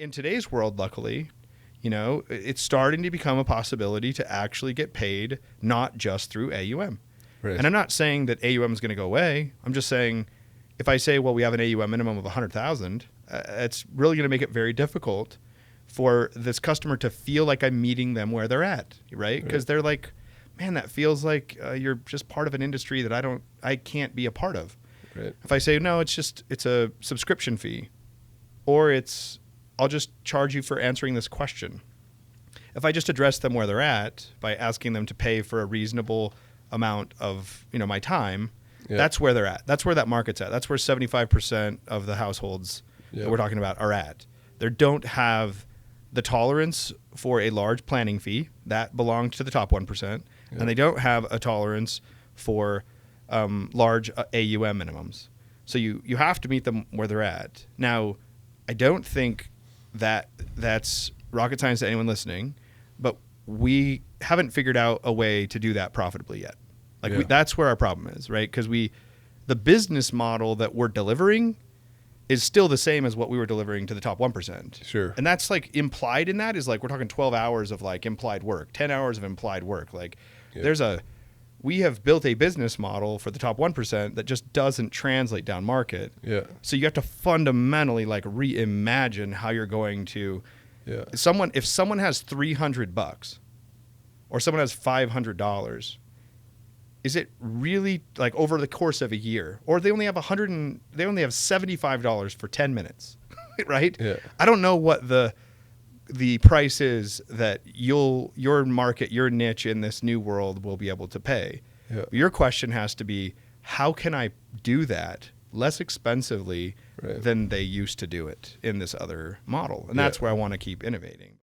in today's world, luckily, it's starting to become a possibility to actually get paid not just through AUM. Right. And I'm not saying that AUM is going to go away. I'm just saying if I say, well, we have an AUM minimum of 100,000, it's really going to make it very difficult for this customer to feel like I'm meeting them where they're at, right? Because they're like, man, that feels like you're just part of an industry that I can't be a part of. Right. If I say, no, it's a subscription fee, or I'll just charge you for answering this question. If I just address them where they're at by asking them to pay for a reasonable amount of, my time, that's where they're at. That's where that market's at. That's where 75% of the households that we're talking about are at. They don't have the tolerance for a large planning fee. That belongs to the top 1%. And they don't have a tolerance for large AUM minimums. So you have to meet them where they're at. Now, I don't think that that's rocket science to anyone listening, but we haven't figured out a way to do that profitably yet. That's where our problem is, right? Because the business model that we're delivering is still the same as what we were delivering to the top 1%. Sure. And that's implied in that is we're talking 12 hours of implied work, 10 hours of implied work. We have built a business model for the top 1% that just doesn't translate down market. Yeah. So you have to fundamentally reimagine how you're going to if someone has $300 or someone has $500, is it really over the course of a year, or they only have $75 for 10 minutes, right? Yeah. I don't know what the price is that your market, your niche in this new world will be able to pay. Yeah. Your question has to be, how can I do that less expensively than they used to do it in this other model? And that's where I want to keep innovating.